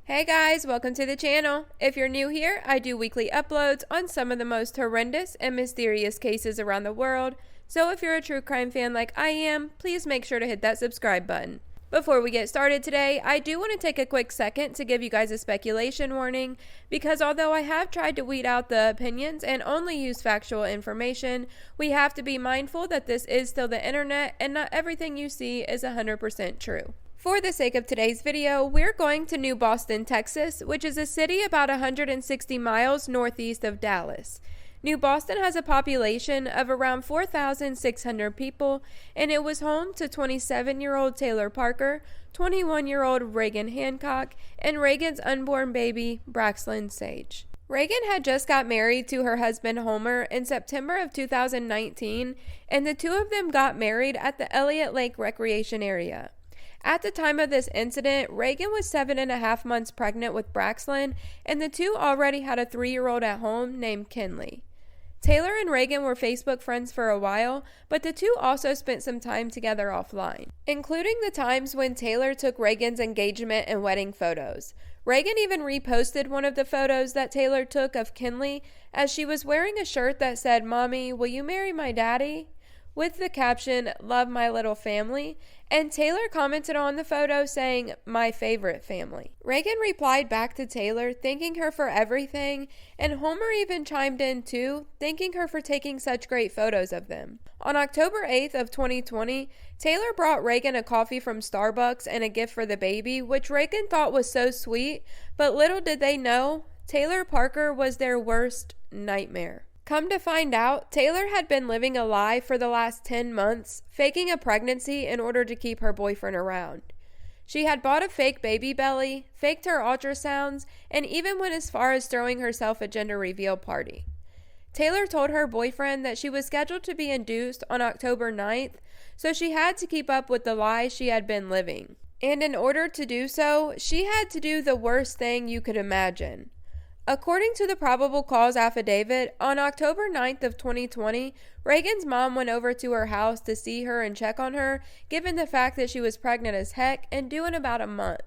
Hey guys, welcome to the channel. If you're new here, I do weekly uploads on some of the most horrendous and mysterious cases around the world, so if you're a true crime fan like I am, please make sure to hit that subscribe button. Before we get started today, I do want to take a quick second to give you guys a speculation warning, because although I have tried to weed out the opinions and only use factual information, we have to be mindful that this is still the internet and not everything you see is 100% true. For the sake of today's video, we're going to New Boston, Texas, which is a city about 160 miles northeast of Dallas. New Boston has a population of around 4,600 people, and it was home to 27-year-old Taylor Parker, 21-year-old Reagan Hancock, and Reagan's unborn baby, Braxlyn Sage. Reagan had just got married to her husband Homer in September of 2019, and the two of them got married at the Elliott Lake Recreation Area. At the time of this incident, Reagan was 7.5 months pregnant with Braxlyn, and the two already had a 3-year-old at home named Kinley. Taylor and Reagan were Facebook friends for a while, but the two also spent some time together offline, including the times when Taylor took Reagan's engagement and wedding photos. Reagan even reposted one of the photos that Taylor took of Kinley as she was wearing a shirt that said, "Mommy, will you marry my daddy?" with the caption, "Love my little family," and Taylor commented on the photo saying, "My favorite family." Reagan replied back to Taylor, thanking her for everything, and Homer even chimed in too, thanking her for taking such great photos of them. On October 8th of 2020, Taylor brought Reagan a coffee from Starbucks and a gift for the baby, which Reagan thought was so sweet, but little did they know, Taylor Parker was their worst nightmare. Come to find out, Taylor had been living a lie for the last 10 months, faking a pregnancy in order to keep her boyfriend around. She had bought a fake baby belly, faked her ultrasounds, and even went as far as throwing herself a gender reveal party. Taylor told her boyfriend that she was scheduled to be induced on October 9th, so she had to keep up with the lie she had been living. And in order to do so, she had to do the worst thing you could imagine. According to the probable cause affidavit, on October 9th of 2020, Reagan's mom went over to her house to see her and check on her, given the fact that she was pregnant as heck and due in about a month.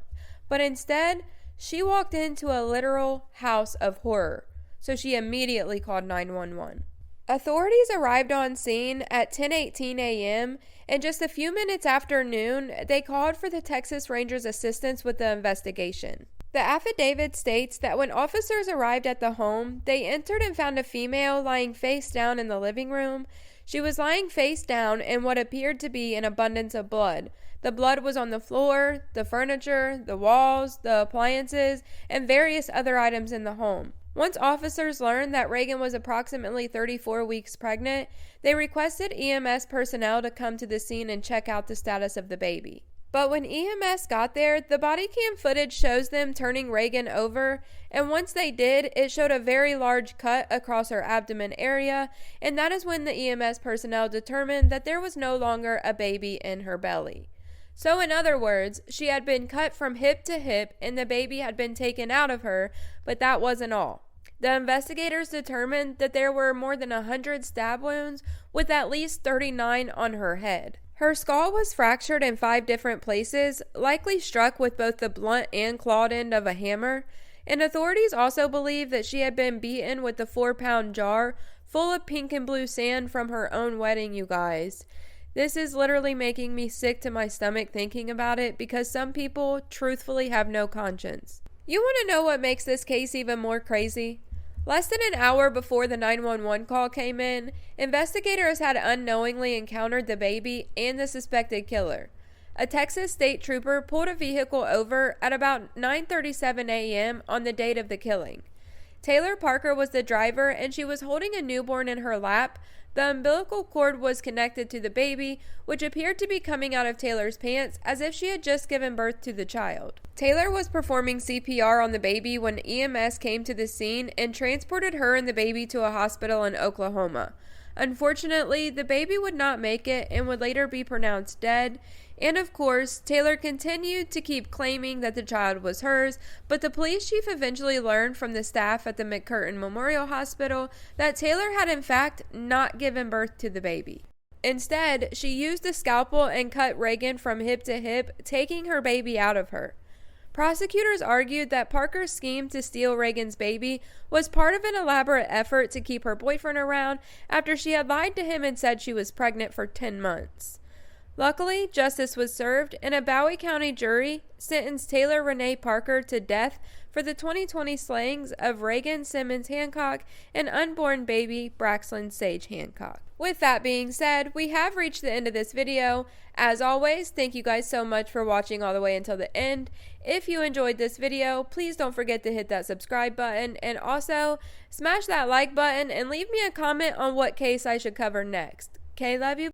But instead, she walked into a literal house of horror, so she immediately called 911. Authorities arrived on scene at 10:18 a.m., and just a few minutes after noon, they called for the Texas Rangers' assistance with the investigation. The affidavit states that when officers arrived at the home, they entered and found a female lying face down in the living room. She was lying face down in what appeared to be an abundance of blood. The blood was on the floor, the furniture, the walls, the appliances, and various other items in the home. Once officers learned that Reagan was approximately 34 weeks pregnant, they requested EMS personnel to come to the scene and check out the status of the baby. But when EMS got there, the body cam footage shows them turning Reagan over, and once they did, it showed a very large cut across her abdomen area, and that is when the EMS personnel determined that there was no longer a baby in her belly. So in other words, she had been cut from hip to hip, and the baby had been taken out of her, but that wasn't all. The investigators determined that there were more than 100 stab wounds, with at least 39 on her head. Her skull was fractured in 5 different places, likely struck with both the blunt and clawed end of a hammer, and authorities also believe that she had been beaten with a 4-pound jar full of pink and blue sand from her own wedding, you guys. This is literally making me sick to my stomach thinking about it, because some people truthfully have no conscience. You want to know what makes this case even more crazy? Less than an hour before the 911 call came in, investigators had unknowingly encountered the baby and the suspected killer. A Texas state trooper pulled a vehicle over at about 9:37 a.m. on the date of the killing. Taylor Parker was the driver, and she was holding a newborn in her lap. The umbilical cord was connected to the baby, which appeared to be coming out of Taylor's pants as if she had just given birth to the child. Taylor was performing CPR on the baby when EMS came to the scene and transported her and the baby to a hospital in Oklahoma. Unfortunately, the baby would not make it and would later be pronounced dead. And of course, Taylor continued to keep claiming that the child was hers, but the police chief eventually learned from the staff at the McCurtain Memorial Hospital that Taylor had in fact not given birth to the baby. Instead, she used a scalpel and cut Reagan from hip to hip, taking her baby out of her. Prosecutors argued that Parker's scheme to steal Reagan's baby was part of an elaborate effort to keep her boyfriend around after she had lied to him and said she was pregnant for 10 months. Luckily, justice was served, and a Bowie County jury sentenced Taylor Renee Parker to death for the 2020 slayings of Reagan Simmons Hancock and unborn baby Braxton Sage Hancock. With that being said, we have reached the end of this video. As always, thank you guys so much for watching all the way until the end. If you enjoyed this video, please don't forget to hit that subscribe button, and also smash that like button and leave me a comment on what case I should cover next. Okay, love you.